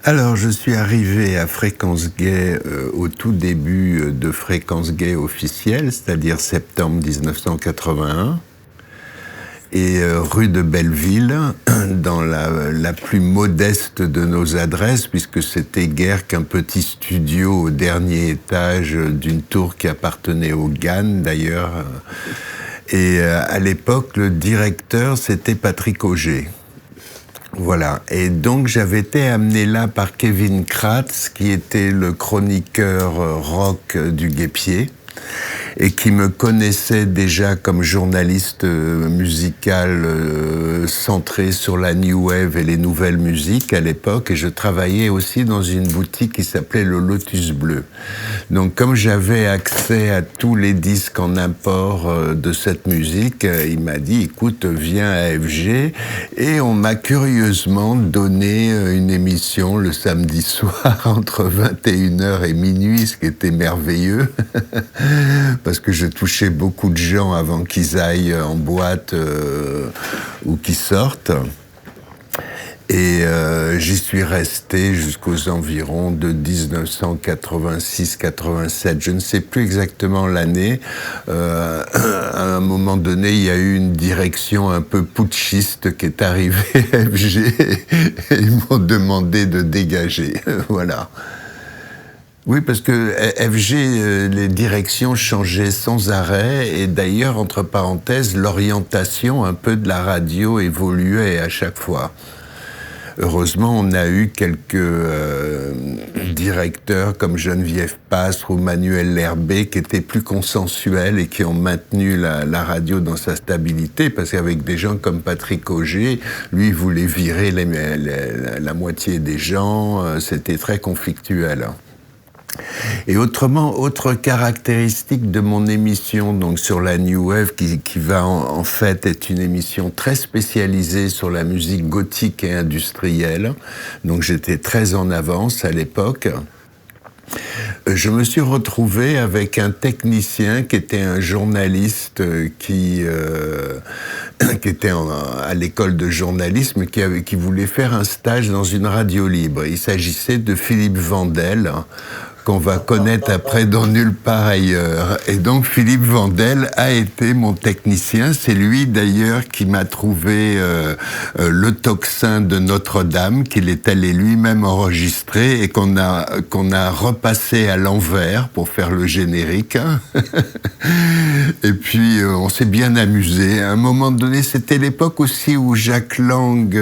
Alors, je suis arrivé à Fréquence Gay au tout début de Fréquence Gay officielle, c'est-à-dire septembre 1981, et rue de Belleville, dans la plus modeste de nos adresses, puisque c'était guère qu'un petit studio au dernier étage d'une tour qui appartenait au GAN, d'ailleurs. Et à l'époque, le directeur, c'était Patrick Auger. Voilà, et donc j'avais été amené là par Kevin Kratz, qui était le chroniqueur rock du Guêpier, et qui me connaissait déjà comme journaliste musical centré sur la New Wave et les nouvelles musiques à l'époque, et je travaillais aussi dans une boutique qui s'appelait le Lotus Bleu. Donc comme j'avais accès à tous les disques en import de cette musique, il m'a dit « écoute, viens à FG », et on m'a curieusement donné une émission le samedi soir entre 21h et minuit, ce qui était merveilleux, parce que je touchais beaucoup de gens avant qu'ils aillent en boîte ou qu'ils sortent. Et j'y suis resté jusqu'aux environs de 1986-87. Je ne sais plus exactement l'année. À un moment donné, il y a eu une direction un peu putschiste qui est arrivée à FG et ils m'ont demandé de dégager. Voilà. Oui, parce que FG, les directions changeaient sans arrêt, et d'ailleurs, entre parenthèses, l'orientation un peu de la radio évoluait à chaque fois. Heureusement, on a eu quelques directeurs comme Geneviève Pastre ou Manuel Lerbet qui étaient plus consensuels et qui ont maintenu la radio dans sa stabilité, parce qu'avec des gens comme Patrick Auger, lui, il voulait virer la moitié des gens, c'était très conflictuel. Et autrement, autre caractéristique de mon émission, donc sur la New Wave, qui va en fait être une émission très spécialisée sur la musique gothique et industrielle. Donc j'étais très en avance à l'époque. Je me suis retrouvé avec un technicien qui était un journaliste qui était à l'école de journalisme, qui voulait faire un stage dans une radio libre. Il s'agissait de Philippe Vandel, qu'on va connaître après dans Nulle part ailleurs. Et donc Philippe Vandel a été mon technicien. C'est lui d'ailleurs qui m'a trouvé le tocsin de Notre-Dame, qu'il est allé lui-même enregistrer et qu'on a repassé à l'envers pour faire le générique. Et puis on s'est bien amusé. À un moment donné, c'était l'époque aussi où Jacques Lang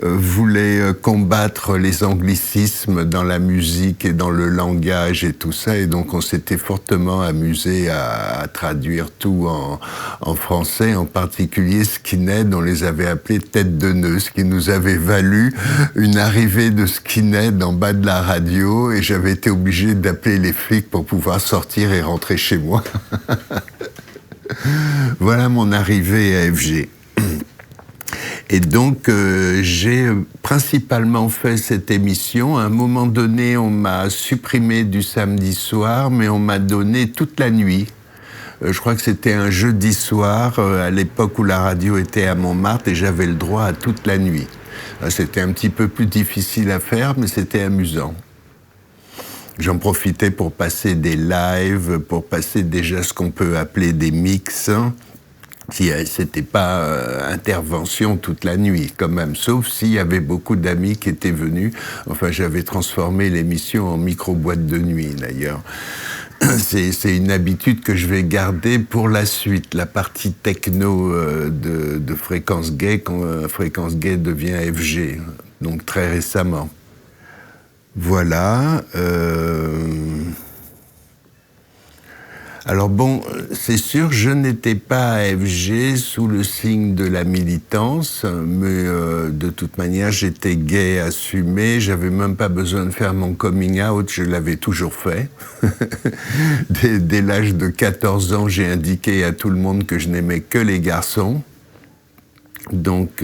voulait combattre les anglicismes dans la musique et dans le langage et tout ça, et donc on s'était fortement amusé à traduire tout en français, en particulier Skinhead, on les avait appelés tête de nœud, ce qui nous avait valu une arrivée de Skinhead en bas de la radio, et j'avais été obligé d'appeler les flics pour pouvoir sortir et rentrer chez moi. Voilà mon arrivée à FG. Et donc, j'ai principalement fait cette émission. À un moment donné, on m'a supprimé du samedi soir, mais on m'a donné toute la nuit. Je crois que c'était un jeudi soir, à l'époque où la radio était à Montmartre, et j'avais le droit à toute la nuit. C'était un petit peu plus difficile à faire, mais c'était amusant. J'en profitais pour passer des lives, pour passer déjà ce qu'on peut appeler des mix. C'était pas intervention toute la nuit, quand même, sauf s'il y avait beaucoup d'amis qui étaient venus. Enfin, j'avais transformé l'émission en micro-boîte de nuit, d'ailleurs. C'est une habitude que je vais garder pour la suite, la partie techno de Fréquence Gay, quand Fréquence Gay devient FG, donc très récemment. Voilà. Alors bon, c'est sûr, je n'étais pas à FG sous le signe de la militance, mais de toute manière, j'étais gay assumé, j'avais même pas besoin de faire mon coming out, je l'avais toujours fait. Dès l'âge de 14 ans, j'ai indiqué à tout le monde que je n'aimais que les garçons. Donc,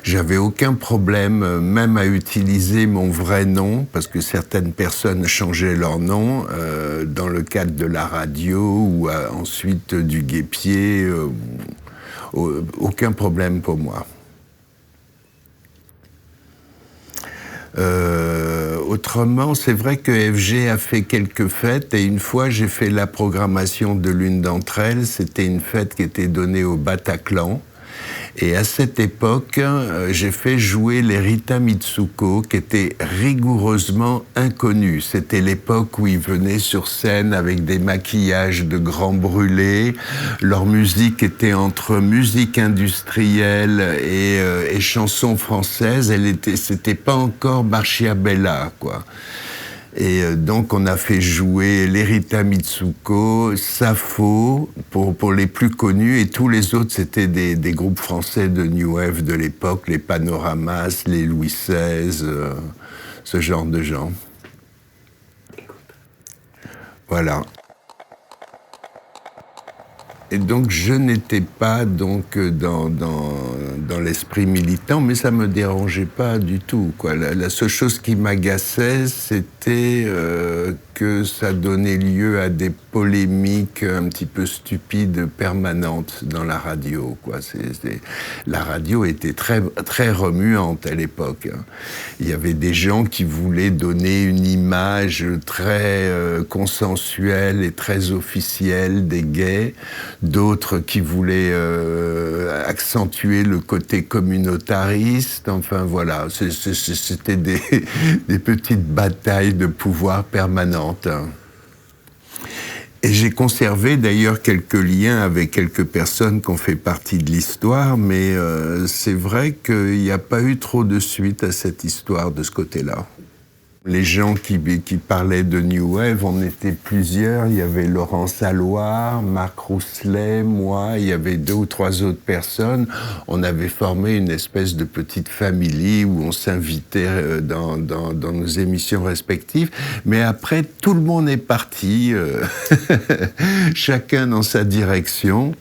j'avais aucun problème, même à utiliser mon vrai nom, parce que certaines personnes changeaient leur nom dans le cadre de la radio ou ensuite du guêpier. Aucun problème pour moi. Autrement, c'est vrai que FG a fait quelques fêtes et une fois j'ai fait la programmation de l'une d'entre elles. C'était une fête qui était donnée au Bataclan. Et à cette époque, j'ai fait jouer les Rita Mitsuko, qui étaient rigoureusement inconnus. C'était l'époque où ils venaient sur scène avec des maquillages de grands brûlés. Leur musique était entre musique industrielle et chansons françaises. C'était pas encore Marchiabella, quoi. Et donc on a fait jouer l'Erita Mitsuko, Sappho, pour les plus connus, et tous les autres c'était des groupes français de New Wave de l'époque, les Panoramas, les Louis XVI, ce genre de gens. Voilà. Et donc je n'étais pas donc dans l'esprit militant, mais ça me dérangeait pas du tout, quoi. La seule chose qui m'agaçait, c'était que ça donnait lieu à des polémiques un petit peu stupides permanentes dans la radio, quoi. La radio était très, très remuante à l'époque, hein. Il y avait des gens qui voulaient donner une image très consensuelle et très officielle des gays, d'autres qui voulaient accentuer le côté communautariste. Enfin voilà, c'était des petites batailles de pouvoir permanentes. Et j'ai conservé d'ailleurs quelques liens avec quelques personnes qui ont fait partie de l'histoire, mais c'est vrai qu'il n'y a pas eu trop de suite à cette histoire de ce côté-là. Les gens qui parlaient de New Wave, on était plusieurs. Il y avait Laurent Saloir, Marc Rousselet, moi, il y avait 2 ou 3 autres personnes. On avait formé une espèce de petite famille où on s'invitait dans nos émissions respectives. Mais après, tout le monde est parti, chacun dans sa direction.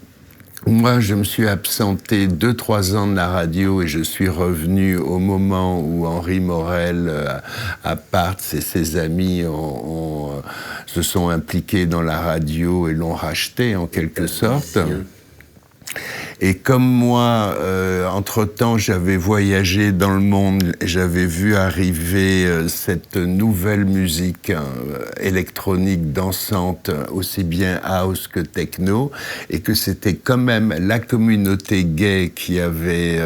Moi, je me suis absenté 2-3 ans de la radio et je suis revenu au moment où Henri Morel, à Parts et ses amis se sont impliqués dans la radio et l'ont racheté en quelque sorte. Et comme moi, entre-temps, j'avais voyagé dans le monde, j'avais vu arriver cette nouvelle musique électronique dansante, aussi bien house que techno, et que c'était quand même la communauté gay qui avait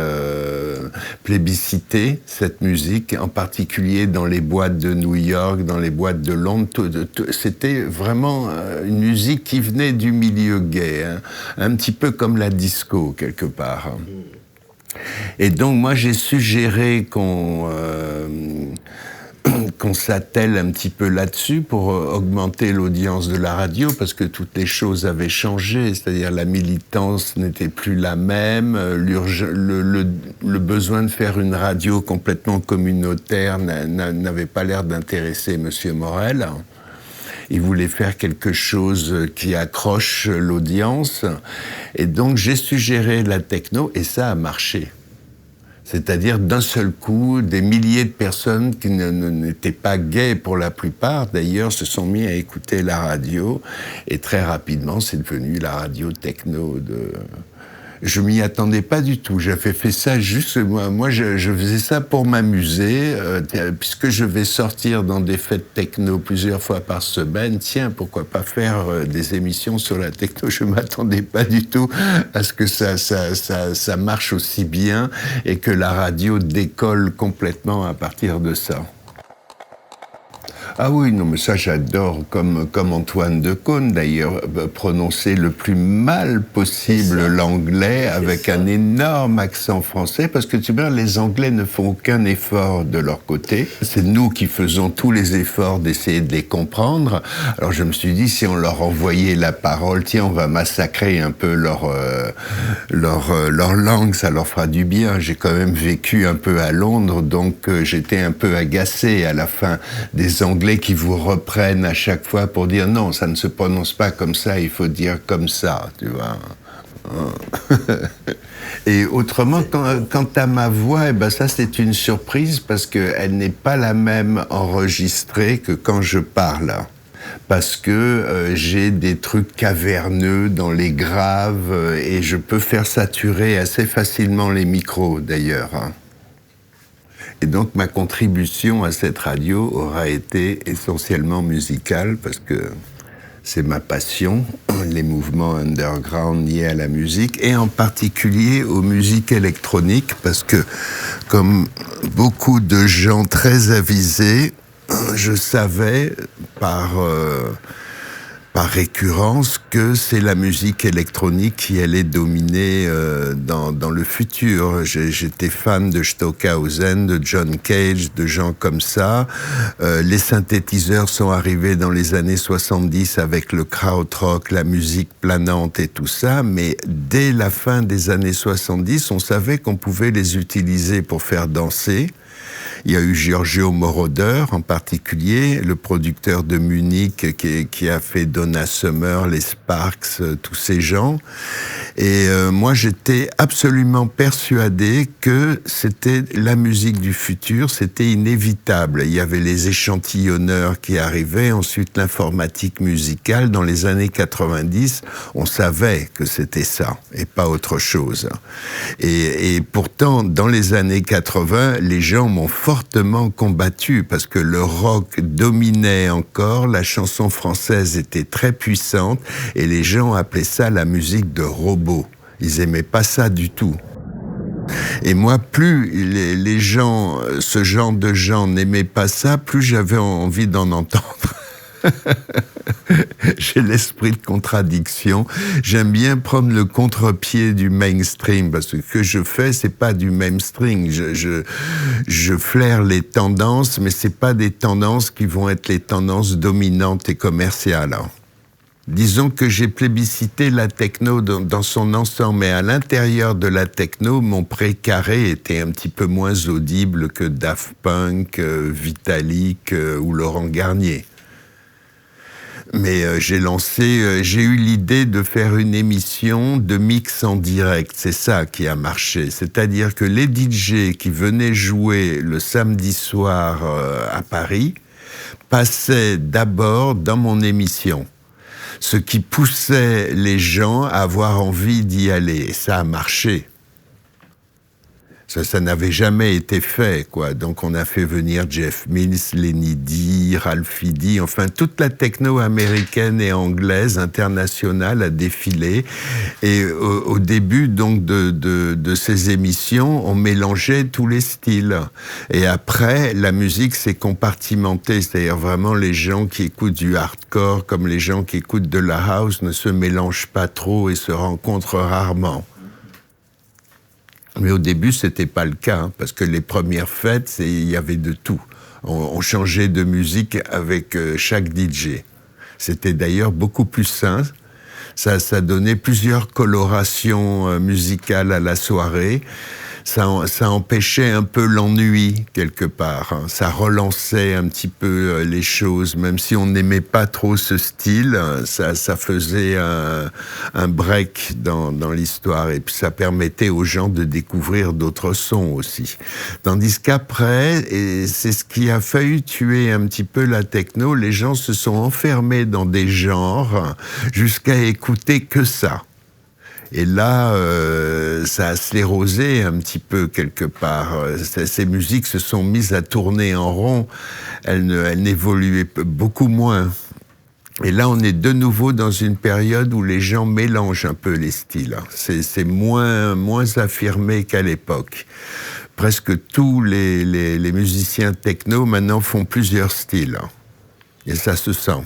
plébiscité cette musique, en particulier dans les boîtes de New York, dans les boîtes de Londres. C'était vraiment une musique qui venait du milieu gay, hein, un petit peu comme la disco, quelque part. Et donc, moi, j'ai suggéré qu'on s'attelle un petit peu là-dessus pour augmenter l'audience de la radio, parce que toutes les choses avaient changé, c'est-à-dire la militance n'était plus la même, le besoin de faire une radio complètement communautaire n'avait pas l'air d'intéresser M. Morel. Il voulait faire quelque chose qui accroche l'audience. Et donc, j'ai suggéré la techno et ça a marché. C'est-à-dire, d'un seul coup, des milliers de personnes qui n'étaient pas gays pour la plupart, d'ailleurs, se sont mis à écouter la radio. Et très rapidement, c'est devenu la radio techno de... Je m'y attendais pas du tout. J'avais fait ça juste... Moi je faisais ça pour m'amuser, puisque je vais sortir dans des fêtes techno plusieurs fois par semaine. Tiens, pourquoi pas faire des émissions sur la techno? Je m'attendais pas du tout à ce que ça marche aussi bien et que la radio décolle complètement à partir de ça. Ah oui, non, mais ça j'adore, comme Antoine Decaune d'ailleurs, prononcer le plus mal possible l'anglais avec un énorme accent français, parce que tu vois, les Anglais ne font aucun effort de leur côté. C'est nous qui faisons tous les efforts d'essayer de les comprendre. Alors je me suis dit, si on leur envoyait la parole, tiens, on va massacrer un peu leur langue, ça leur fera du bien. J'ai quand même vécu un peu à Londres, donc j'étais un peu agacé à la fin des Anglais qui vous reprennent à chaque fois pour dire non, ça ne se prononce pas comme ça, il faut dire comme ça, tu vois. Et autrement, quant à ma voix, eh ben ça c'est une surprise parce qu'elle n'est pas la même enregistrée que quand je parle. Parce que j'ai des trucs caverneux dans les graves et je peux faire saturer assez facilement les micros d'ailleurs. Et donc ma contribution à cette radio aura été essentiellement musicale, parce que c'est ma passion, les mouvements underground liés à la musique, et en particulier aux musiques électroniques, parce que, comme beaucoup de gens très avisés, je savais par récurrence que c'est la musique électronique qui allait dominer dans le futur. J'étais fan de Stockhausen, de John Cage, de gens comme ça. Les synthétiseurs sont arrivés dans les années 70 avec le krautrock, la musique planante et tout ça, mais dès la fin des années 70, on savait qu'on pouvait les utiliser pour faire danser. Il y a eu Giorgio Moroder, en particulier, le producteur de Munich qui a fait Donna Summer, les Sparks, tous ces gens. Et moi, j'étais absolument persuadé que c'était la musique du futur, c'était inévitable. Il y avait les échantillonneurs qui arrivaient, ensuite l'informatique musicale. Dans les années 90, on savait que c'était ça, et pas autre chose. Et pourtant, dans les années 80, les gens m'ont fortement combattu, parce que le rock dominait encore, la chanson française était très puissante, et les gens appelaient ça la musique de robot. Ils aimaient pas ça du tout. Et moi, plus les gens, ce genre de gens n'aimaient pas ça, plus j'avais envie d'en entendre. J'ai l'esprit de contradiction. J'aime bien prendre le contre-pied du mainstream, parce que ce que je fais, c'est pas du mainstream. Je flaire les tendances, mais c'est pas des tendances qui vont être les tendances dominantes et commerciales. Disons que j'ai plébiscité la techno dans son ensemble, mais à l'intérieur de la techno, mon précaré était un petit peu moins audible que Daft Punk, Vitalik ou Laurent Garnier. Mais j'ai eu l'idée de faire une émission de mix en direct. C'est ça qui a marché. C'est-à-dire que les DJ qui venaient jouer le samedi soir à Paris passaient d'abord dans mon émission. Ce qui poussait les gens à avoir envie d'y aller. Et ça a marché. Ça n'avait jamais été fait, quoi. Donc on a fait venir Jeff Mills, Lenny D, Ralphie, enfin toute la techno américaine et anglaise, internationale a défilé. Et au début donc de ces émissions, on mélangeait tous les styles. Et après, la musique s'est compartimentée, c'est-à-dire vraiment les gens qui écoutent du hardcore comme les gens qui écoutent de la house ne se mélangent pas trop et se rencontrent rarement. Mais au début, c'était pas le cas, hein, parce que les premières fêtes, il y avait de tout. On changeait de musique avec chaque DJ. C'était d'ailleurs beaucoup plus sain. Ça donnait plusieurs colorations musicales à la soirée. Ça empêchait un peu l'ennui, quelque part. Hein. Ça relançait un petit peu les choses, même si on n'aimait pas trop ce style, ça faisait un break dans l'histoire, et puis ça permettait aux gens de découvrir d'autres sons aussi. Tandis qu'après, et c'est ce qui a failli tuer un petit peu la techno, les gens se sont enfermés dans des genres jusqu'à écouter que ça. Et là, ça a sclérosé un petit peu quelque part. Ces musiques se sont mises à tourner en rond. Elles n'évoluaient beaucoup moins. Et là, on est de nouveau dans une période où les gens mélangent un peu les styles. C'est moins affirmé qu'à l'époque. Presque tous les musiciens techno maintenant font plusieurs styles. Et ça se sent.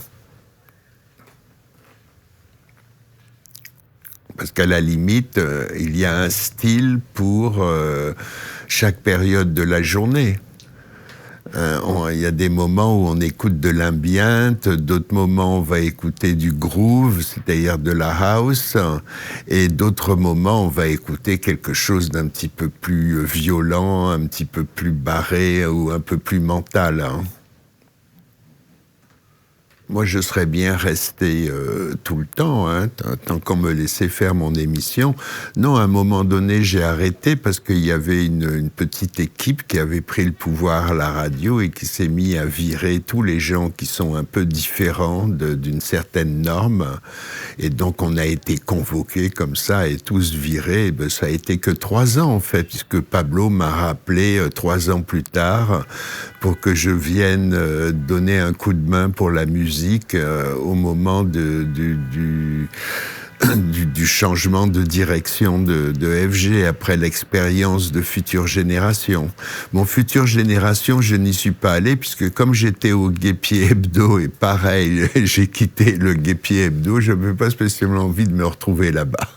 Parce qu'à la limite, il y a un style pour chaque période de la journée. Il y a des moments où on écoute de l'ambient, d'autres moments on va écouter du groove, c'est-à-dire de la house, et d'autres moments on va écouter quelque chose d'un petit peu plus violent, un petit peu plus barré ou un peu plus mental. Hein. Moi, je serais bien resté tout le temps, hein, tant qu'on me laissait faire mon émission. Non, à un moment donné, j'ai arrêté parce qu'il y avait une petite équipe qui avait pris le pouvoir à la radio et qui s'est mis à virer tous les gens qui sont un peu différents d'une certaine norme. Et donc, on a été convoqués comme ça et tous virés. Et ben, ça a été que 3 ans, en fait, puisque Pablo m'a rappelé 3 ans plus tard pour que je vienne donner un coup de main pour la musique au moment du changement de direction de FG après l'expérience de Future Génération. Mon Future Génération, je n'y suis pas allé puisque comme j'étais au Guêpier Hebdo et pareil, j'ai quitté le Guêpier Hebdo, je n'avais pas spécialement envie de me retrouver là-bas.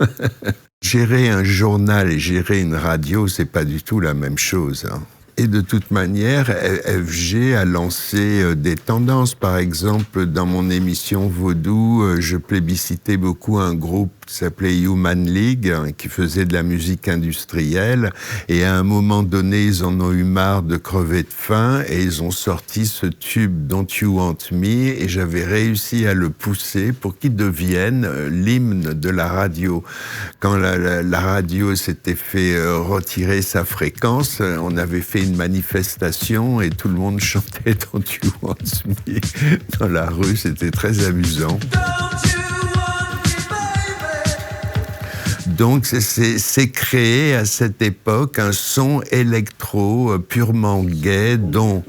Gérer un journal et gérer une radio, c'est pas du tout la même chose, hein. Et de toute manière, FG a lancé des tendances. Par exemple, dans mon émission Vaudou, je plébiscitais beaucoup un groupe qui s'appelait Human League, qui faisait de la musique industrielle. Et à un moment donné, ils en ont eu marre de crever de faim et ils ont sorti ce tube Don't You Want Me et j'avais réussi à le pousser pour qu'il devienne l'hymne de la radio. Quand la radio s'était fait retirer sa fréquence, on avait fait une manifestation et tout le monde chantait Don't You Want Me dans la rue, c'était très amusant. Donc c'est créé à cette époque un son électro purement gay dont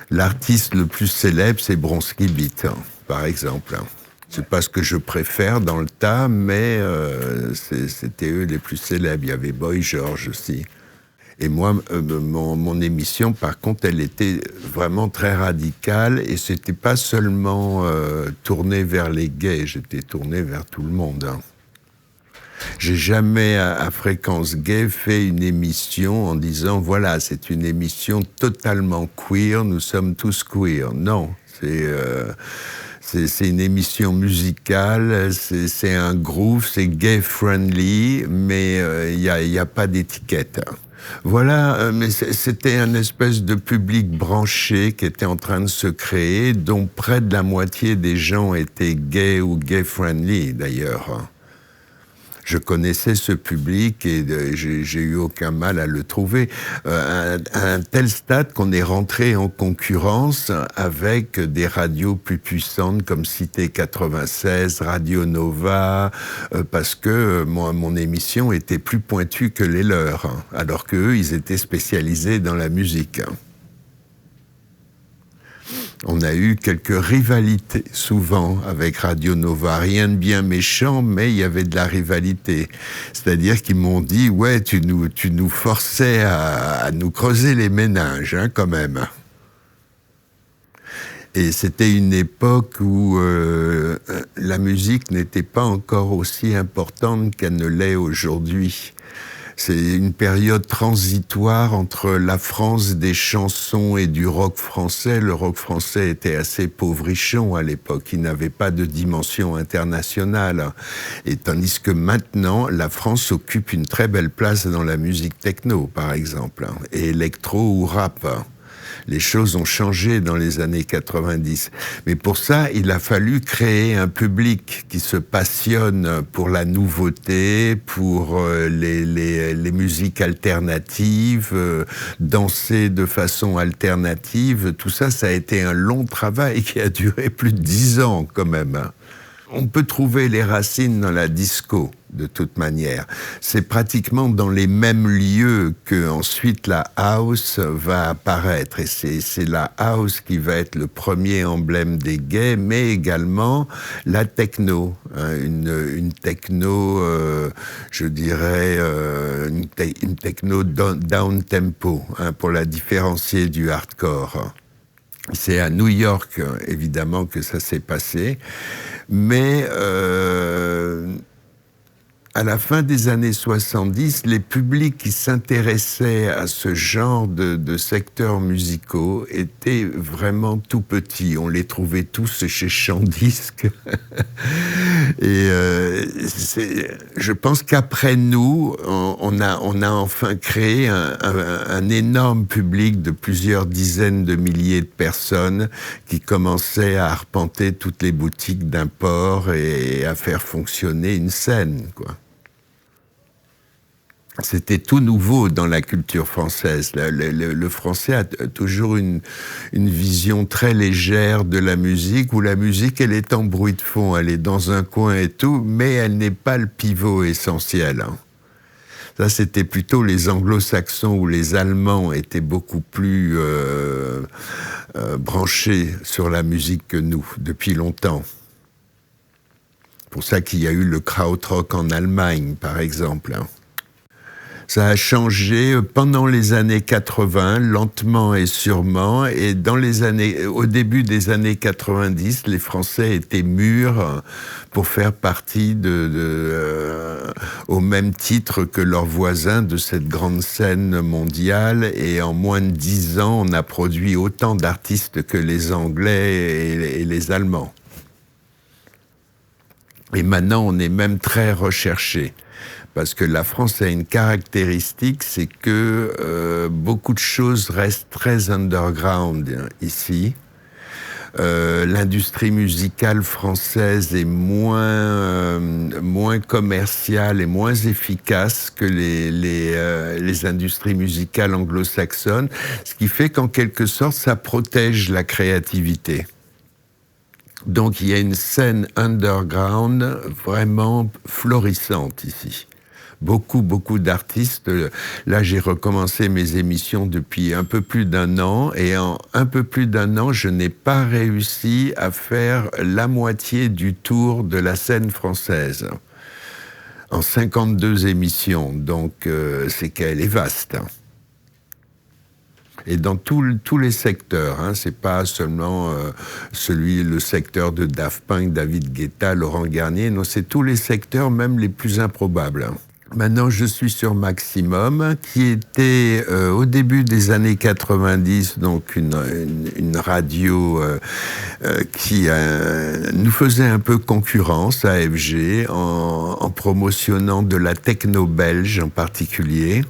l'artiste le plus célèbre c'est Bronski Beat, par exemple. C'est pas ce que je préfère dans le tas, mais c'était eux les plus célèbres. Il y avait Boy George aussi. Et moi, mon émission, par contre, elle était vraiment très radicale et c'était pas seulement tourné vers les gays, j'étais tourné vers tout le monde, hein. J'ai jamais, à Fréquence Gay, fait une émission en disant, voilà, c'est une émission totalement queer, nous sommes tous queer. Non, c'est une émission musicale, c'est un groove, c'est gay-friendly, mais il y a pas d'étiquette. Voilà, mais c'était un espèce de public branché qui était en train de se créer, dont près de la moitié des gens étaient gays ou gay-friendly, d'ailleurs. Je connaissais ce public et j'ai eu aucun mal à le trouver. À un tel stade qu'on est rentré en concurrence avec des radios plus puissantes comme Cité 96, Radio Nova, parce que mon émission était plus pointue que les leurs, hein, alors qu'eux, ils étaient spécialisés dans la musique. On a eu quelques rivalités, souvent, avec Radio Nova. Rien de bien méchant, mais il y avait de la rivalité. C'est-à-dire qu'ils m'ont dit, ouais, tu nous forçais à nous creuser les méninges, hein, quand même. Et c'était une époque où la musique n'était pas encore aussi importante qu'elle ne l'est aujourd'hui. C'est une période transitoire entre la France des chansons et du rock français. Le rock français était assez pauvrichon à l'époque, il n'avait pas de dimension internationale. Et tandis que maintenant, la France occupe une très belle place dans la musique techno, par exemple, et électro ou rap. Les choses ont changé dans les années 90. Mais pour ça, il a fallu créer un public qui se passionne pour la nouveauté, pour les musiques alternatives, danser de façon alternative. Tout ça, ça a été un long travail qui a duré plus de 10 ans quand même. On peut trouver les racines dans la disco, de toute manière. C'est pratiquement dans les mêmes lieux que ensuite la house va apparaître. Et c'est la house qui va être le premier emblème des gays, mais également la techno. Hein, une techno, je dirais, une techno down-tempo, hein, pour la différencier du hardcore. C'est à New York, évidemment, que ça s'est passé. Mais à la fin des années 70, les publics qui s'intéressaient à ce genre de secteurs musicaux étaient vraiment tout petits. On les trouvait tous chez Champ-Disque. Et je pense qu'après nous, on a enfin créé un énorme public de plusieurs dizaines de milliers de personnes qui commençaient à arpenter toutes les boutiques d'import et à faire fonctionner une scène, quoi. C'était tout nouveau dans la culture française. Le français a toujours une vision très légère de la musique, où la musique, elle est en bruit de fond, elle est dans un coin et tout, mais elle n'est pas le pivot essentiel. Ça, c'était plutôt les anglo-saxons ou les allemands étaient beaucoup plus branchés sur la musique que nous, depuis longtemps. C'est pour ça qu'il y a eu le krautrock en Allemagne, par exemple. Ça a changé pendant les années 80, lentement et sûrement, et au début des années 90, les Français étaient mûrs pour faire partie au même titre que leurs voisins de cette grande scène mondiale, et en moins de 10 ans, on a produit autant d'artistes que les Anglais et les Allemands. Et maintenant, on est même très recherché. Parce que la France a une caractéristique, c'est que beaucoup de choses restent très underground ici. L'industrie musicale française est moins commerciale et moins efficace que les industries musicales anglo-saxonnes, ce qui fait qu'en quelque sorte, ça protège la créativité. Donc il y a une scène underground vraiment florissante ici. Beaucoup d'artistes. Là, j'ai recommencé mes émissions depuis un peu plus d'1 an, et en un peu plus d'1 an, je n'ai pas réussi à faire la moitié du tour de la scène française. En 52 émissions, donc c'est qu'elle est vaste. Et dans tous les secteurs, hein, c'est pas seulement le secteur de Daft Punk, David Guetta, Laurent Garnier, non, c'est tous les secteurs, même les plus improbables. Maintenant, je suis sur Maximum, qui était au début des années 90, donc une radio qui nous faisait un peu concurrence à FG en promotionnant de la techno belge en particulier.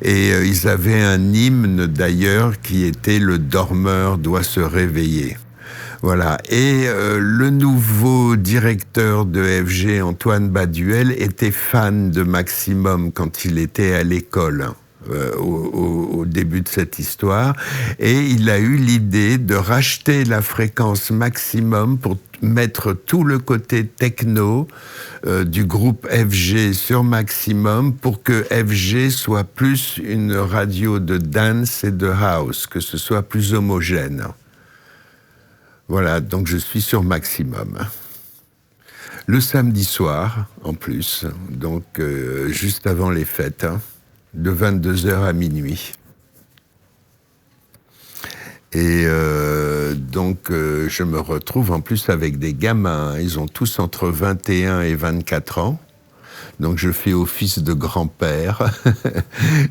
Et ils avaient un hymne d'ailleurs qui était « Le dormeur doit se réveiller ». Voilà. Et le nouveau directeur de FG, Antoine Baduel, était fan de Maximum quand il était à l'école. Au début de cette histoire, et il a eu l'idée de racheter la fréquence Maximum pour mettre tout le côté techno du groupe FG sur Maximum pour que FG soit plus une radio de dance et de house, que ce soit plus homogène. Voilà, donc je suis sur Maximum. Le samedi soir, en plus, donc juste avant les fêtes, hein, de 22h à minuit. Et donc, je me retrouve en plus avec des gamins. Ils ont tous entre 21 et 24 ans. Donc, je fais office de grand-père.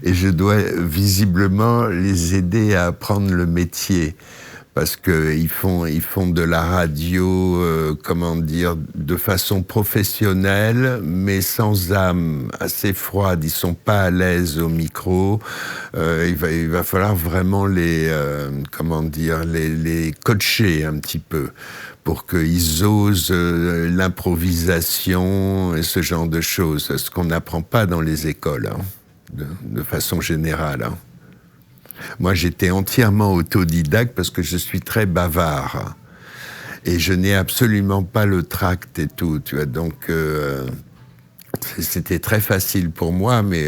Et je dois visiblement les aider à apprendre le métier. Parce qu'ils font de la radio, de façon professionnelle, mais sans âme, assez froide. Ils sont pas à l'aise au micro. Il va falloir vraiment les coacher un petit peu pour qu'ils osent l'improvisation et ce genre de choses. Ce qu'on n'apprend pas dans les écoles, hein, de façon générale. Hein. Moi, j'étais entièrement autodidacte parce que je suis très bavard. Et je n'ai absolument pas le tract et tout, tu vois. Donc, c'était très facile pour moi, mais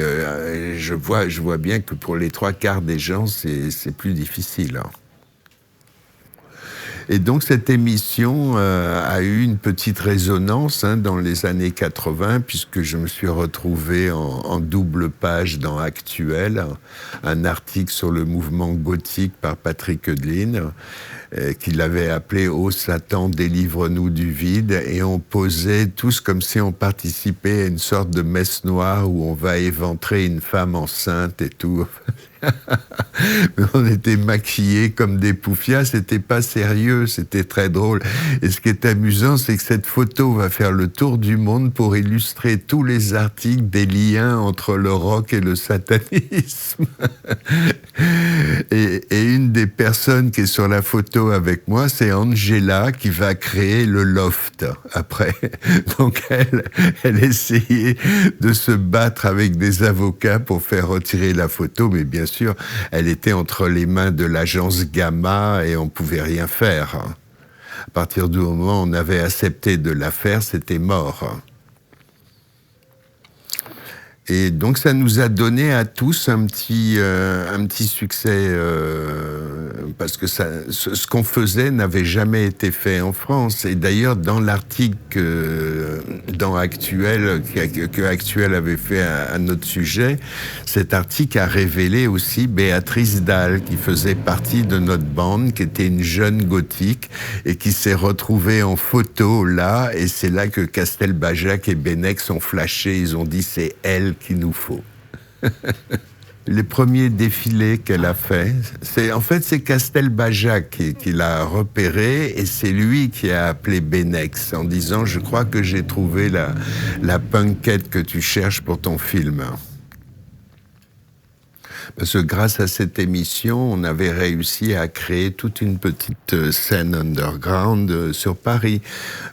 je vois bien que pour les 3/4 des gens, c'est plus difficile. Hein. Et donc cette émission a eu une petite résonance dans les années 80, puisque je me suis retrouvé en double page dans Actuel, un article sur le mouvement gothique par Patrick Hölderlin, qu'il avait appelé « Ô Satan, délivre-nous du vide », et on posait tous comme si on participait à une sorte de messe noire où on va éventrer une femme enceinte et tout. On était maquillés comme des poufias, c'était pas sérieux, c'était très drôle. Et ce qui est amusant, c'est que cette photo va faire le tour du monde pour illustrer tous les articles des liens entre le rock et le satanisme. Et une des personnes qui est sur la photo avec moi, c'est Angela, qui va créer le loft après. Donc elle essayait de se battre avec des avocats pour faire retirer la photo, mais bien sûr, elle était entre les mains de l'agence Gamma et on pouvait rien faire. À partir du moment où on avait accepté de la faire, c'était mort. Et donc ça nous a donné à tous un petit succès, parce que ce qu'on faisait n'avait jamais été fait en France. Et d'ailleurs, dans l'article dans Actuel, que Actuel avait fait à notre sujet, cet article a révélé aussi Béatrice Dalle, qui faisait partie de notre bande, qui était une jeune gothique, et qui s'est retrouvée en photo là, et c'est là que Castelbajac et Benex ont flashé, ils ont dit c'est elle qu'il nous faut. Les premiers défilés qu'elle a fait, c'est Castelbajac qui l'a repéré, et c'est lui qui a appelé Benex en disant « Je crois que j'ai trouvé la punkette que tu cherches pour ton film ». Parce que grâce à cette émission, on avait réussi à créer toute une petite scène underground sur Paris.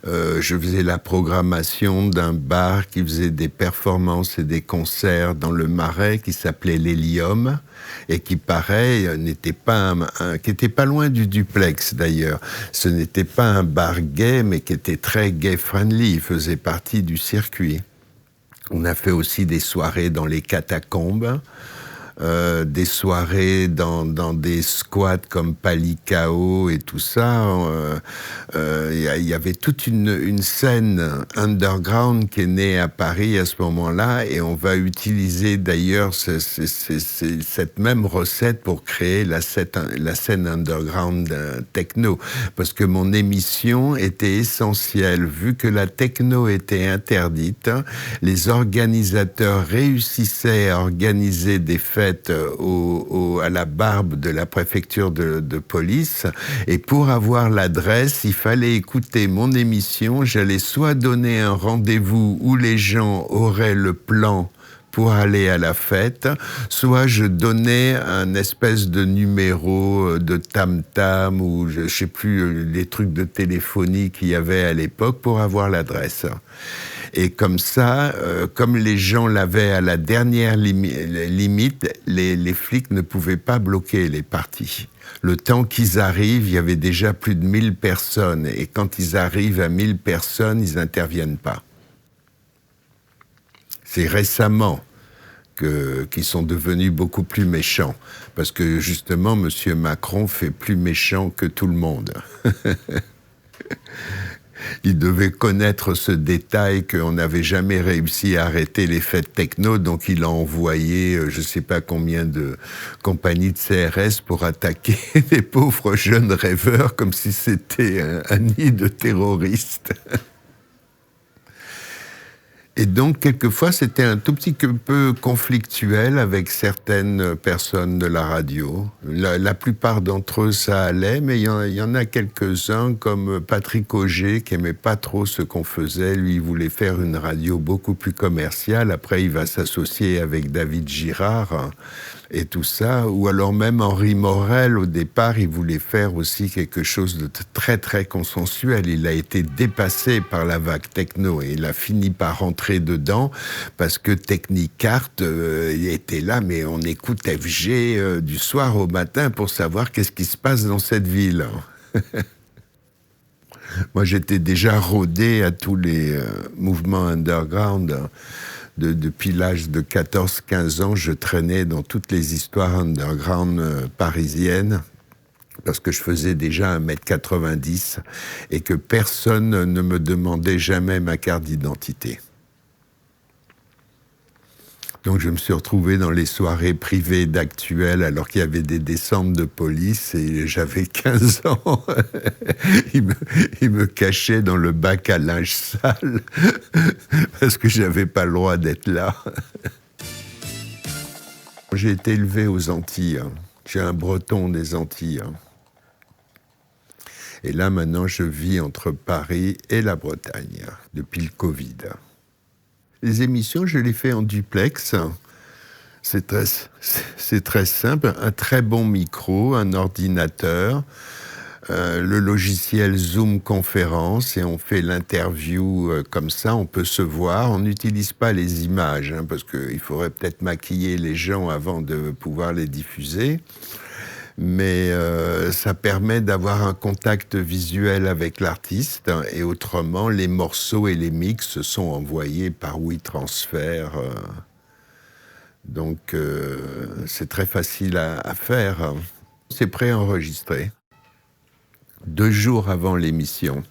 Je faisais la programmation d'un bar qui faisait des performances et des concerts dans le Marais, qui s'appelait l'Hélium, et qui, pareil, qui était pas loin du Duplex, d'ailleurs. Ce n'était pas un bar gay, mais qui était très gay-friendly. Il faisait partie du circuit. On a fait aussi des soirées dans les catacombes. Des soirées dans des squats comme Palikao et tout ça. Il y avait toute une scène underground qui est née à Paris à ce moment-là, et on va utiliser d'ailleurs cette même recette pour créer la scène underground techno, parce que mon émission était essentielle. Vu que la techno était interdite, les organisateurs réussissaient à organiser des fêtes à la barbe de la préfecture de police, et pour avoir l'adresse, il fallait écouter mon émission. J'allais soit donner un rendez-vous où les gens auraient le plan pour aller à la fête, soit je donnais un espèce de numéro de tam-tam ou je sais plus, les trucs de téléphonie qu'il y avait à l'époque pour avoir l'adresse. Et comme ça, comme les gens l'avaient à la dernière limite, les flics ne pouvaient pas bloquer les parties. Le temps qu'ils arrivent, il y avait déjà plus de 1000 personnes. Et quand ils arrivent à 1000 personnes, ils n'interviennent pas. C'est récemment qu'ils sont devenus beaucoup plus méchants. Parce que justement, M. Macron fait plus méchant que tout le monde. Il devait connaître ce détail qu'on n'avait jamais réussi à arrêter les fêtes techno, donc il a envoyé je ne sais pas combien de compagnies de CRS pour attaquer les pauvres jeunes rêveurs comme si c'était un nid de terroristes. Et donc, quelquefois, c'était un tout petit peu conflictuel avec certaines personnes de la radio. La plupart d'entre eux, ça allait, mais il y en a quelques-uns, comme Patrick Auger, qui aimait pas trop ce qu'on faisait. Lui, il voulait faire une radio beaucoup plus commerciale. Après, il va s'associer avec David Girard et tout ça. Ou alors même Henri Morel, au départ, il voulait faire aussi quelque chose de très, très consensuel. Il a été dépassé par la vague techno et il a fini par rentrer dedans parce que Technicart était là, mais on écoute FG du soir au matin pour savoir qu'est-ce qui se passe dans cette ville. Moi, j'étais déjà rodé à tous les mouvements underground. Depuis l'âge de 14-15 ans, je traînais dans toutes les histoires underground parisiennes. parce que je faisais déjà 1m90 et que personne ne me demandait jamais ma carte d'identité. Donc je me suis retrouvé dans les soirées privées d'Actuel alors qu'il y avait des descentes de police et j'avais 15 ans. Ils me cachaient dans le bac à linge sale parce que j'avais pas le droit d'être là. J'ai été élevé aux Antilles. Je suis un breton des Antilles. Et là maintenant je vis entre Paris et la Bretagne depuis le Covid. Les émissions, je les fais en duplex. C'est très simple. Un très bon micro, un ordinateur, le logiciel Zoom Conférence, et on fait l'interview comme ça, on peut se voir. On n'utilise pas les images, parce qu'il faudrait peut-être maquiller les gens avant de pouvoir les diffuser. Mais ça permet d'avoir un contact visuel avec l'artiste, et autrement, les morceaux et les mix sont envoyés par WeTransfer. Donc, c'est très facile à faire. C'est préenregistré. 2 jours avant l'émission.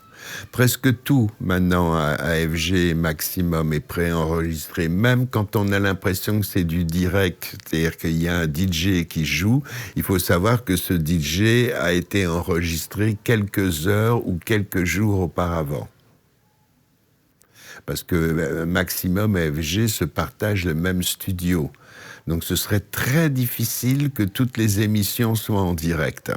Presque tout, maintenant, à FG Maximum est préenregistré, même quand on a l'impression que c'est du direct, c'est-à-dire qu'il y a un DJ qui joue, il faut savoir que ce DJ a été enregistré quelques heures ou quelques jours auparavant. Parce que Maximum et FG se partagent le même studio. Donc ce serait très difficile que toutes les émissions soient en direct.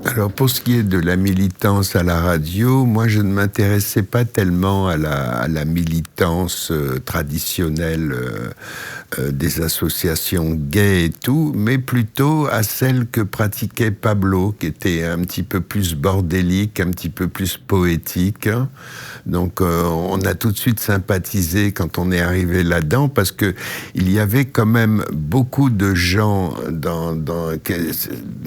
Alors pour ce qui est de la militance à la radio, moi je ne m'intéressais pas tellement à la militance traditionnelle des associations gays et tout, mais plutôt à celle que pratiquait Pablo, qui était un petit peu plus bordélique, un petit peu plus poétique. Donc on a tout de suite sympathisé quand on est arrivé là-dedans, parce que il y avait quand même beaucoup de gens dans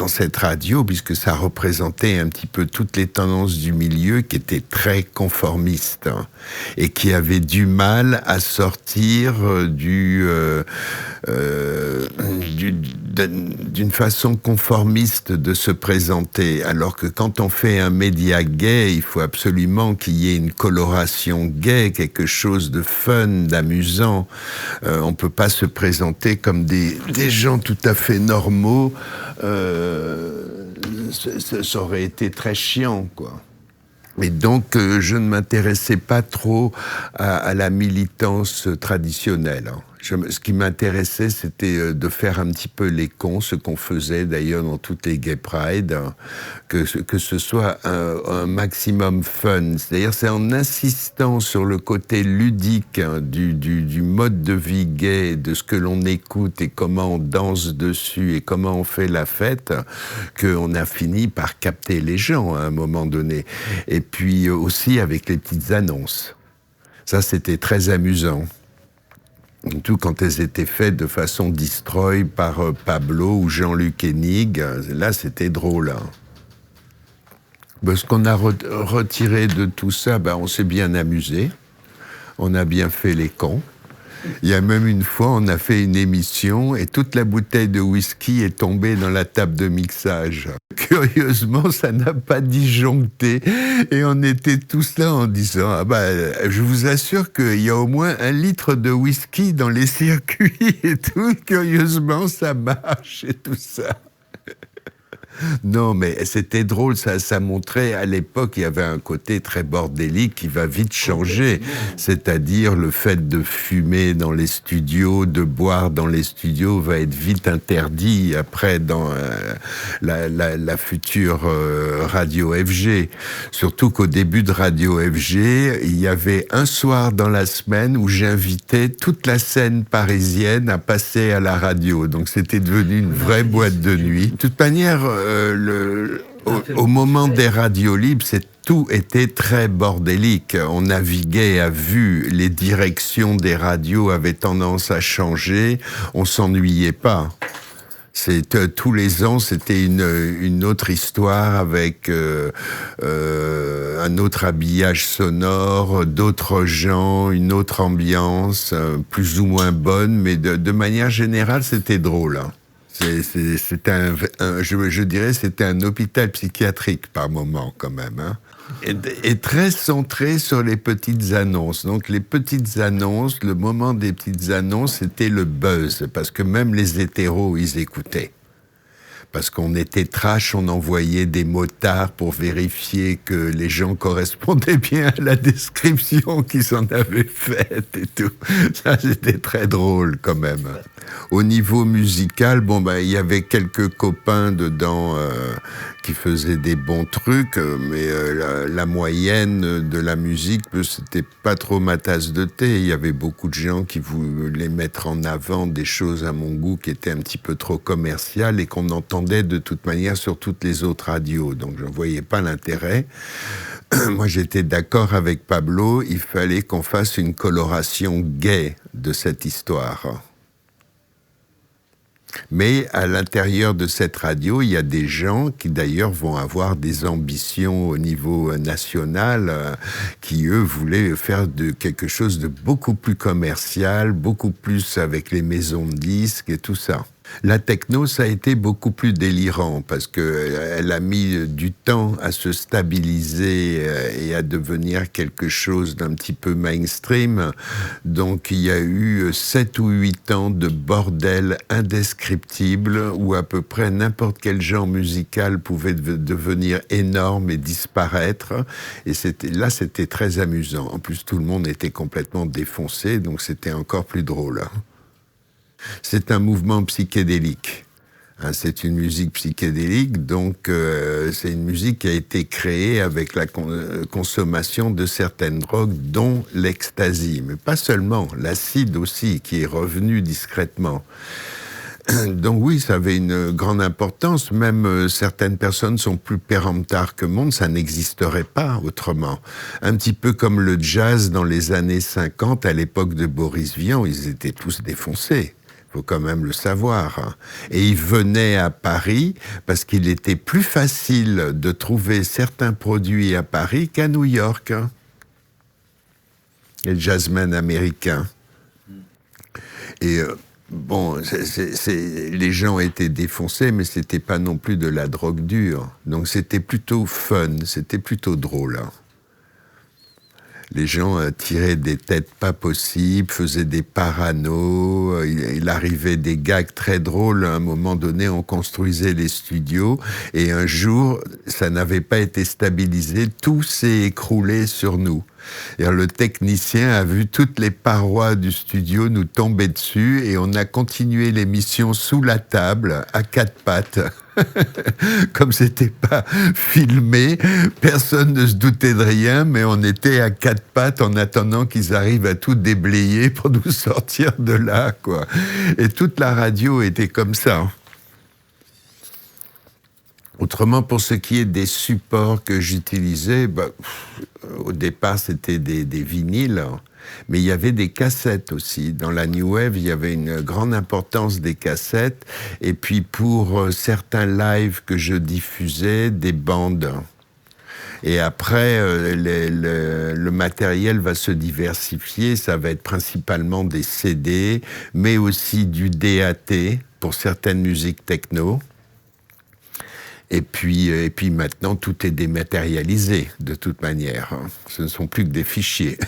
cette radio, puisque ça représentait un petit peu toutes les tendances du milieu, qui étaient très conformistes et qui avaient du mal à sortir d'une façon conformiste de se présenter, alors que quand on fait un média gay, il faut absolument qu'il y ait une coloration gay, quelque chose de fun, d'amusant. On peut pas se présenter comme des gens tout à fait normaux. Ça aurait été très chiant, quoi. Et donc, je ne m'intéressais pas trop à la militance traditionnelle. Ce qui m'intéressait, c'était de faire un petit peu les cons, ce qu'on faisait d'ailleurs dans toutes les Gay Pride, que ce soit un maximum fun. C'est-à-dire, c'est en insistant sur le côté ludique du mode de vie gay, de ce que l'on écoute et comment on danse dessus et comment on fait la fête, qu'on a fini par capter les gens à un moment donné. Et puis aussi avec les petites annonces. Ça, c'était très amusant. Tout quand elles étaient faites de façon destroy par Pablo ou Jean-Luc Hénig, là c'était drôle. Ce qu'on a retiré de tout ça, on s'est bien amusé, on a bien fait les cons. Il y a même une fois, on a fait une émission et toute la bouteille de whisky est tombée dans la table de mixage. Curieusement, ça n'a pas disjoncté et on était tous là en disant je vous assure qu'il y a au moins 1 litre de whisky dans les circuits et tout. Curieusement, ça marche et tout ça. Non, mais c'était drôle, ça montrait, à l'époque, il y avait un côté très bordélique qui va vite changer, c'est-à-dire le fait de fumer dans les studios, de boire dans les studios va être vite interdit après dans la future Radio FG. Surtout qu'au début de Radio FG, il y avait un soir dans la semaine où j'invitais toute la scène parisienne à passer à la radio, donc c'était devenu une vraie boîte de nuit. De toute manière, au moment des radios libres, tout était très bordélique. On naviguait à vue, les directions des radios avaient tendance à changer, on s'ennuyait pas. Tous les ans, c'était une autre histoire avec un autre habillage sonore, d'autres gens, une autre ambiance, plus ou moins bonne, mais de manière générale, c'était drôle. Je dirais, c'était un hôpital psychiatrique par moment quand même, hein. Et très centré sur les petites annonces. Donc les petites annonces, le moment des petites annonces, c'était le buzz, parce que même les hétéros, ils écoutaient. Parce qu'on était trash, on envoyait des motards pour vérifier que les gens correspondaient bien à la description qu'ils en avaient faite et tout. Ça, c'était très drôle quand même. Au niveau musical, il y avait quelques copains dedans qui faisaient des bons trucs, mais la moyenne de la musique, c'était pas trop ma tasse de thé. Il y avait beaucoup de gens qui voulaient mettre en avant des choses à mon goût qui étaient un petit peu trop commerciales et qu'on entendait de toute manière sur toutes les autres radios. Donc je ne voyais pas l'intérêt. Moi, j'étais d'accord avec Pablo, il fallait qu'on fasse une coloration gay de cette histoire. Mais à l'intérieur de cette radio, il y a des gens qui d'ailleurs vont avoir des ambitions au niveau national, qui eux voulaient faire de quelque chose de beaucoup plus commercial, beaucoup plus avec les maisons de disques et tout ça. La techno, ça a été beaucoup plus délirant parce qu'elle a mis du temps à se stabiliser et à devenir quelque chose d'un petit peu mainstream. Donc il y a eu 7 ou 8 ans de bordel indescriptible où à peu près n'importe quel genre musical pouvait devenir énorme et disparaître. Et c'était très amusant. En plus, tout le monde était complètement défoncé, donc c'était encore plus drôle. C'est un mouvement psychédélique. C'est une musique psychédélique, donc c'est une musique qui a été créée avec la consommation de certaines drogues, dont l'ecstasy. Mais pas seulement, l'acide aussi, qui est revenu discrètement. Donc oui, ça avait une grande importance. Même certaines personnes sont plus péremptaires que monde, ça n'existerait pas autrement. Un petit peu comme le jazz dans les années 50, à l'époque de Boris Vian, ils étaient tous défoncés. Faut quand même le savoir. Et ils venaient à Paris parce qu'il était plus facile de trouver certains produits à Paris qu'à New York. Les jazzmen américains. Et les gens étaient défoncés, mais c'était pas non plus de la drogue dure. Donc c'était plutôt fun, c'était plutôt drôle. Les gens tiraient des têtes pas possibles, faisaient des paranos, il arrivait des gags très drôles. À un moment donné, on construisait les studios et un jour, ça n'avait pas été stabilisé, tout s'est écroulé sur nous. Et le technicien a vu toutes les parois du studio nous tomber dessus et on a continué l'émission sous la table, à quatre pattes. Comme c'était pas filmé, personne ne se doutait de rien, mais on était à quatre pattes en attendant qu'ils arrivent à tout déblayer pour nous sortir de là, quoi. Et toute la radio était comme ça. Autrement, pour ce qui est des supports que j'utilisais, au départ, c'était des vinyles, mais il y avait des cassettes aussi. Dans la New Wave, il y avait une grande importance des cassettes, et puis pour certains lives que je diffusais, des bandes. Et après, le matériel va se diversifier, ça va être principalement des CD, mais aussi du DAT pour certaines musiques techno. Et puis maintenant, tout est dématérialisé, de toute manière. Ce ne sont plus que des fichiers.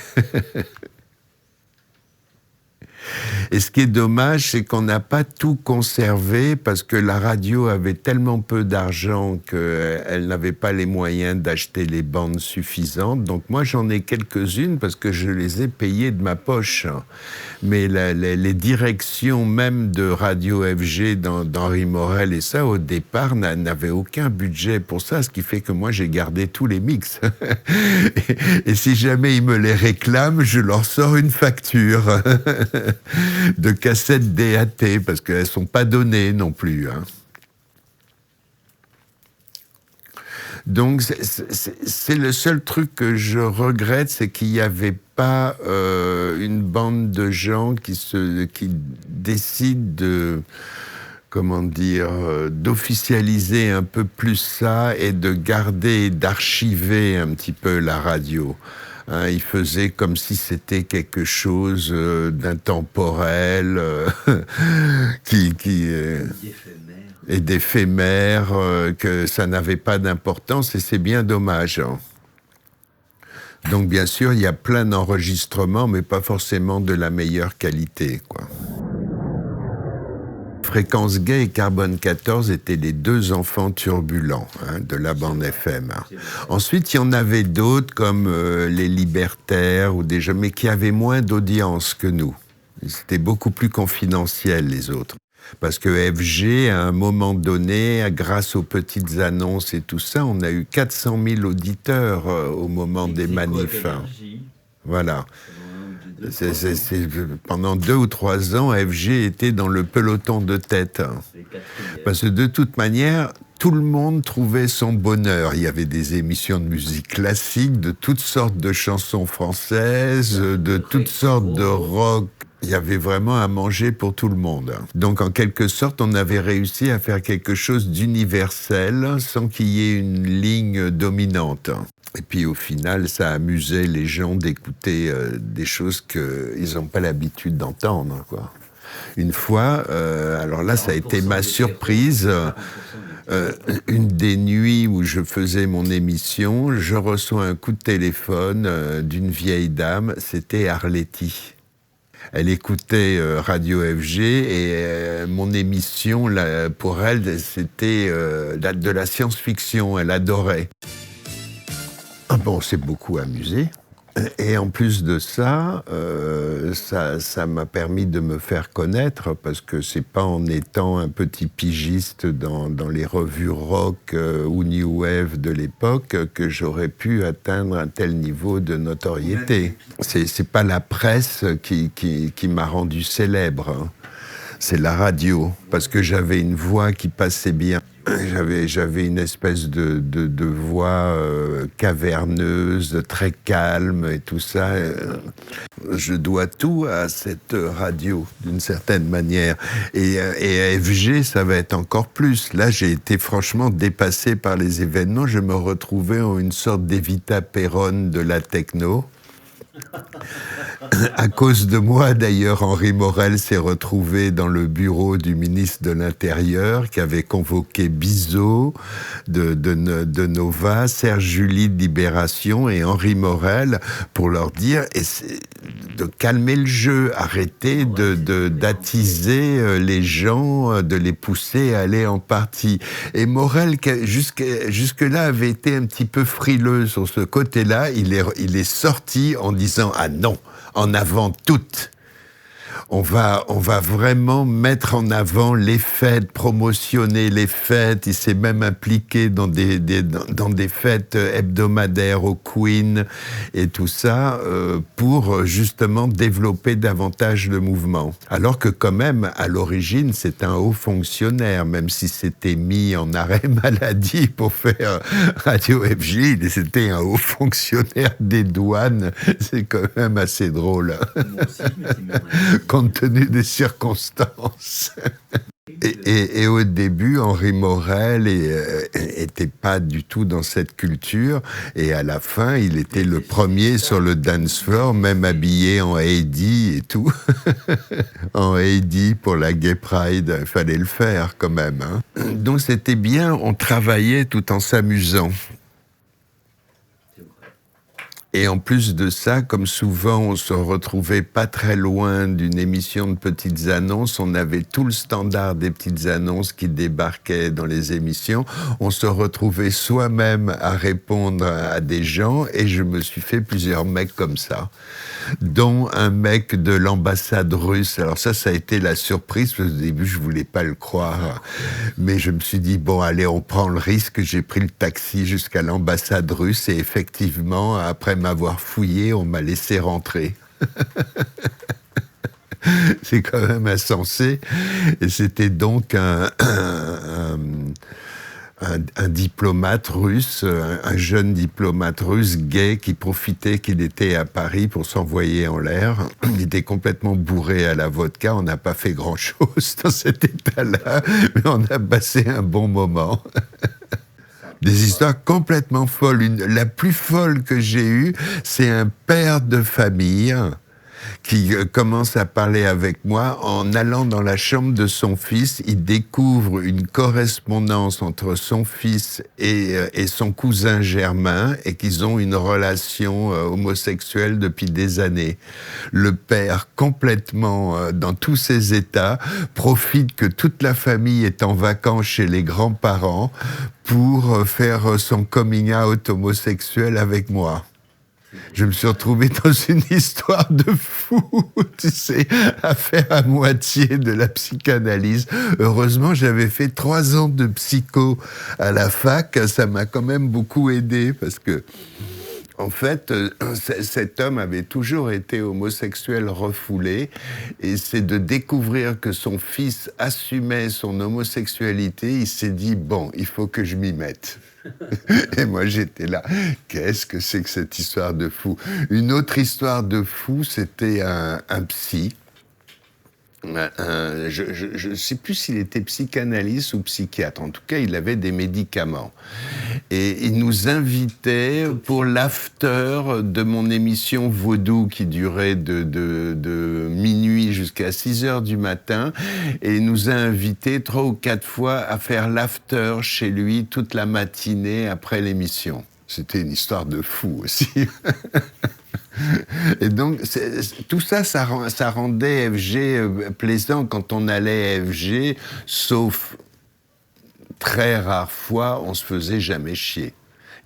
Et ce qui est dommage, c'est qu'on n'a pas tout conservé parce que la radio avait tellement peu d'argent qu'elle n'avait pas les moyens d'acheter les bandes suffisantes. Donc moi, j'en ai quelques-unes parce que je les ai payées de ma poche. Mais les directions même de Radio FG d'Henri Morel et ça, au départ, n'avaient aucun budget pour ça, ce qui fait que moi, j'ai gardé tous les mix. Et si jamais ils me les réclament, je leur sors une facture de cassettes DAT, parce qu'elles ne sont pas données non plus. Donc, c'est le seul truc que je regrette, c'est qu'il n'y avait pas une bande de gens qui décident d'officialiser un peu plus ça et de garder, d'archiver un petit peu la radio. Hein, il faisait comme si c'était quelque chose d'intemporel, et d'éphémère, que ça n'avait pas d'importance, et c'est bien dommage. Hein. Donc bien sûr, il y a plein d'enregistrements, mais pas forcément de la meilleure qualité, quoi. Fréquence Gay et Carbone 14 étaient les deux enfants turbulents, hein, de la bande FM. Ensuite, il y en avait d'autres comme les Libertaires ou des gens, mais qui avaient moins d'audience que nous. C'était beaucoup plus confidentiel, les autres. Parce que FG, à un moment donné, grâce aux petites annonces et tout ça, on a eu 400 000 auditeurs au moment des manifs. Voilà. Pendant 2 ou 3 ans, FG était dans le peloton de tête. Parce que de toute manière, tout le monde trouvait son bonheur. Il y avait des émissions de musique classique, de toutes sortes de chansons françaises, de toutes sortes de rock. Il y avait vraiment à manger pour tout le monde. Donc, en quelque sorte, on avait réussi à faire quelque chose d'universel sans qu'il y ait une ligne dominante. Et puis, au final, ça amusait les gens d'écouter des choses qu'ils n'ont pas l'habitude d'entendre, quoi. Une fois, alors là, ça a été ma surprise. Une des nuits où je faisais mon émission, je reçois un coup de téléphone d'une vieille dame, c'était Arletty. Elle écoutait Radio FG et mon émission, là, pour elle, c'était de la science-fiction. Elle adorait. Ah bon, on s'est beaucoup amusé. Et en plus de ça, ça m'a permis de me faire connaître, parce que c'est pas en étant un petit pigiste dans les revues rock ou new wave de l'époque que j'aurais pu atteindre un tel niveau de notoriété. C'est pas la presse qui m'a rendu célèbre, hein. C'est la radio, parce que j'avais une voix qui passait bien. J'avais une espèce de voix caverneuse, très calme et tout ça. Je dois tout à cette radio, d'une certaine manière. Et à FG, ça va être encore plus. Là, j'ai été franchement dépassé par les événements. Je me retrouvais en une sorte d'Evita Peron de la techno. À cause de moi, d'ailleurs, Henri Morel s'est retrouvé dans le bureau du ministre de l'Intérieur qui avait convoqué Bizot de Nova, Serge July de Libération et Henri Morel pour leur dire de calmer le jeu, arrêter d'attiser les gens, de les pousser à aller en partie. Et Morel, jusque-là, avait été un petit peu frileux sur ce côté-là. Il est sorti en disant « Ah non, en avant toutes !» On va vraiment mettre en avant les fêtes, promotionner les fêtes. Il s'est même impliqué dans des fêtes hebdomadaires au Queen et tout ça pour justement développer davantage le mouvement. Alors que quand même, à l'origine, c'est un haut fonctionnaire, même si c'était mis en arrêt maladie pour faire Radio FG, c'était un haut fonctionnaire des douanes. C'est quand même assez drôle. Moi aussi, mais c'est compte tenu des circonstances. Et au début, Henri Morel était pas du tout dans cette culture, et à la fin, il était le premier sur le dance floor, même habillé en Heidi et tout. En Heidi pour la Gay Pride, il fallait le faire quand même, hein. Donc c'était bien, on travaillait tout en s'amusant. Et en plus de ça, comme souvent on se retrouvait pas très loin d'une émission de petites annonces, on avait tout le standard des petites annonces qui débarquaient dans les émissions. On se retrouvait soi-même à répondre à des gens, et je me suis fait plusieurs mecs comme ça, dont un mec de l'ambassade russe. Alors ça a été la surprise, parce qu'au début je voulais pas le croire, mais je me suis dit bon allez, on prend le risque. J'ai pris le taxi jusqu'à l'ambassade russe, et effectivement, après m'avoir fouillé, on m'a laissé rentrer. C'est quand même insensé. Et c'était donc un diplomate russe, un jeune diplomate russe gay qui profitait qu'il était à Paris pour s'envoyer en l'air. Il était complètement bourré à la vodka. On n'a pas fait grand-chose dans cet état-là, mais on a passé un bon moment. Des histoires complètement folles. La plus folle que j'ai eue, c'est un père de famille qui commence à parler avec moi. En allant dans la chambre de son fils, il découvre une correspondance entre son fils et son cousin germain, et qu'ils ont une relation homosexuelle depuis des années. Le père, complètement dans tous ses états, profite que toute la famille est en vacances chez les grands-parents pour faire son coming out homosexuel avec moi. Je me suis retrouvé dans une histoire de fou, tu sais, à faire à moitié de la psychanalyse. Heureusement, j'avais fait 3 ans de psycho à la fac. Ça m'a quand même beaucoup aidé parce que, en fait, cet homme avait toujours été homosexuel refoulé, et c'est de découvrir que son fils assumait son homosexualité, il s'est dit, bon, il faut que je m'y mette. Et moi, j'étais là. Qu'est-ce que c'est que cette histoire de fou? Une autre histoire de fou, c'était un psy. Je ne sais plus s'il était psychanalyste ou psychiatre. En tout cas, il avait des médicaments. Et il nous invitait pour l'after de mon émission Vaudou qui durait de minuit jusqu'à 6 heures du matin. Et il nous a invités 3 ou 4 fois à faire l'after chez lui toute la matinée après l'émission. C'était une histoire de fou aussi. Et donc, tout ça, ça rendait FG plaisant quand on allait à FG, sauf très rares fois, on se faisait jamais chier.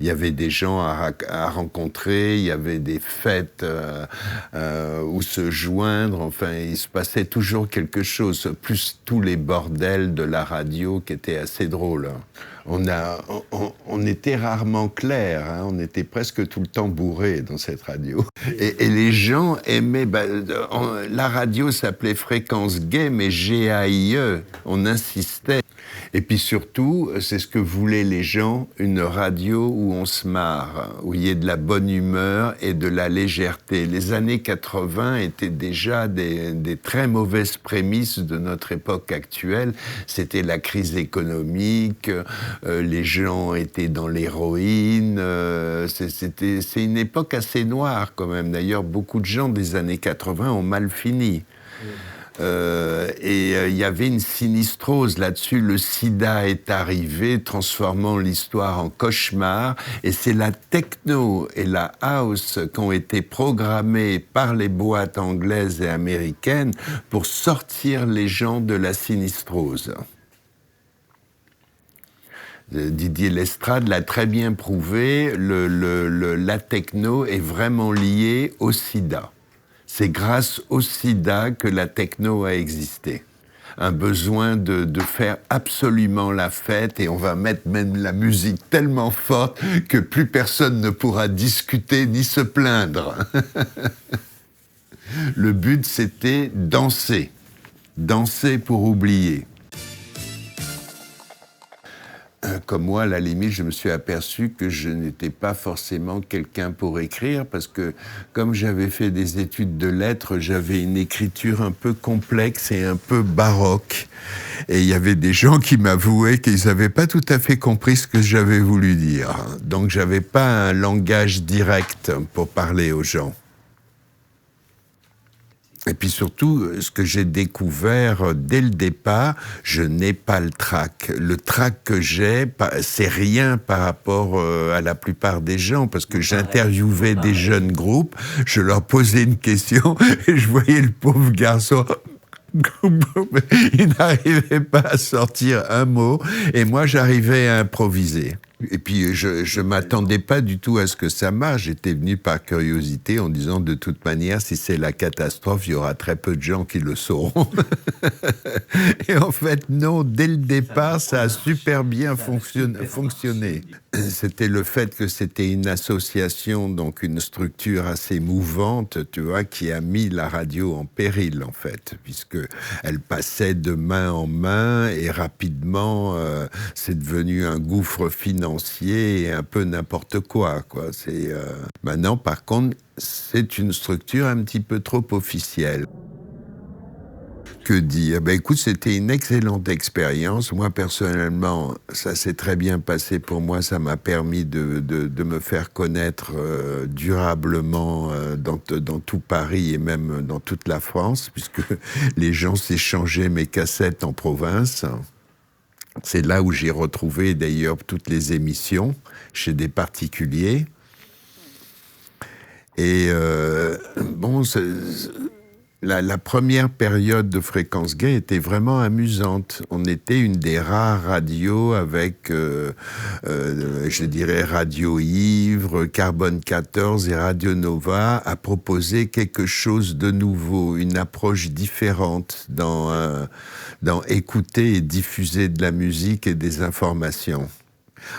Il y avait des gens à rencontrer, il y avait des fêtes où se joindre, enfin, il se passait toujours quelque chose, plus tous les bordels de la radio qui étaient assez drôles. On était rarement clair, hein, on était presque tout le temps bourrés dans cette radio. Et les gens aimaient... la radio s'appelait Fréquence Gay, mais G-A-I-E, on insistait. Et puis surtout, c'est ce que voulaient les gens, une radio où on se marre, où il y ait de la bonne humeur et de la légèreté. Les années 80 étaient déjà des très mauvaises prémices de notre époque actuelle. C'était la crise économique, les gens étaient dans l'héroïne. C'est une époque assez noire quand même. D'ailleurs, beaucoup de gens des années 80 ont mal fini. Il y avait une sinistrose là-dessus. Le sida est arrivé, transformant l'histoire en cauchemar. Et c'est la techno et la house qui ont été programmées par les boîtes anglaises et américaines pour sortir les gens de la sinistrose. Didier Lestrade l'a très bien prouvé, la techno est vraiment liée au sida. C'est grâce au sida que la techno a existé. Un besoin de faire absolument la fête, et on va mettre même la musique tellement forte que plus personne ne pourra discuter ni se plaindre. Le but, c'était danser. Danser pour oublier. Comme moi, à la limite, je me suis aperçu que je n'étais pas forcément quelqu'un pour écrire, parce que comme j'avais fait des études de lettres, j'avais une écriture un peu complexe et un peu baroque. Et il y avait des gens qui m'avouaient qu'ils n'avaient pas tout à fait compris ce que j'avais voulu dire. Donc j'avais pas un langage direct pour parler aux gens. Et puis surtout, ce que j'ai découvert dès le départ, je n'ai pas le trac. Le trac que j'ai, c'est rien par rapport à la plupart des gens, parce que j'interviewais des jeunes groupes, je leur posais une question et je voyais le pauvre garçon... Il n'arrivait pas à sortir un mot, et moi j'arrivais à improviser. Et puis je m'attendais pas du tout à ce que ça marche. J'étais venu par curiosité en disant, de toute manière, si c'est la catastrophe, il y aura très peu de gens qui le sauront. Et en fait, non, dès le départ, ça a super bien fonctionné. C'était le fait que c'était une association, donc une structure assez mouvante, tu vois, qui a mis la radio en péril, en fait, puisque elle passait de main en main, et rapidement, c'est devenu un gouffre financier et un peu n'importe quoi. Maintenant, par contre, c'est une structure un petit peu trop officielle. Que dire? Ben, écoute, c'était une excellente expérience. Moi, personnellement, ça s'est très bien passé pour moi. Ça m'a permis de me faire connaître durablement dans tout Paris et même dans toute la France, puisque les gens s'échangeaient mes cassettes en province. C'est là où j'ai retrouvé d'ailleurs toutes les émissions, chez des particuliers. Et bon, la première période de Fréquence Gay était vraiment amusante. On était une des rares radios avec, je dirais, Radio Ivre, Carbone 14 et Radio Nova à proposer quelque chose de nouveau, une approche différente dans écouter et diffuser de la musique et des informations.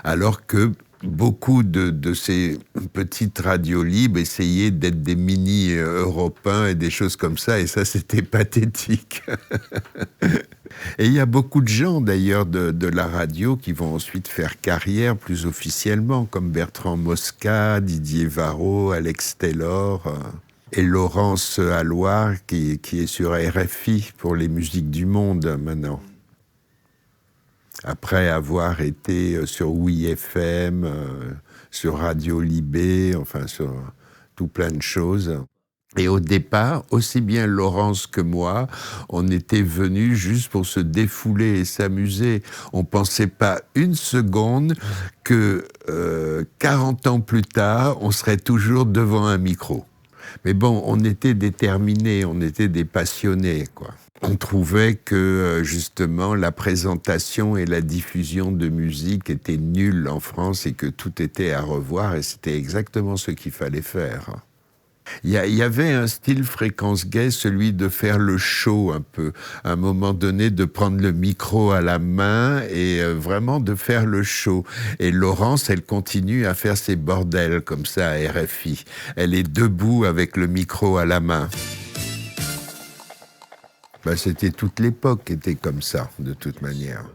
Alors que beaucoup de ces petites radios libres essayaient d'être des mini-européens et des choses comme ça, et ça, c'était pathétique. Et il y a beaucoup de gens, d'ailleurs, de la radio qui vont ensuite faire carrière plus officiellement, comme Bertrand Mosca, Didier Varro, Alex Taylor, et Laurence Alloire, qui est sur RFI pour les musiques du monde, maintenant. Après avoir été sur Oui FM, sur Radio Libé, enfin sur tout plein de choses. Et au départ, aussi bien Laurence que moi, on était venus juste pour se défouler et s'amuser. On pensait pas une seconde que 40 ans plus tard, on serait toujours devant un micro. Mais bon, on était déterminés, on était des passionnés, quoi. On trouvait que, justement, la présentation et la diffusion de musique étaient nulles en France et que tout était à revoir, et c'était exactement ce qu'il fallait faire. Il y avait un style Fréquence Gay, celui de faire le show un peu. À un moment donné, de prendre le micro à la main et vraiment de faire le show. Et Laurence, elle continue à faire ses bordels comme ça à RFI. Elle est debout avec le micro à la main. Ben, c'était toute l'époque qui était comme ça, de toute manière.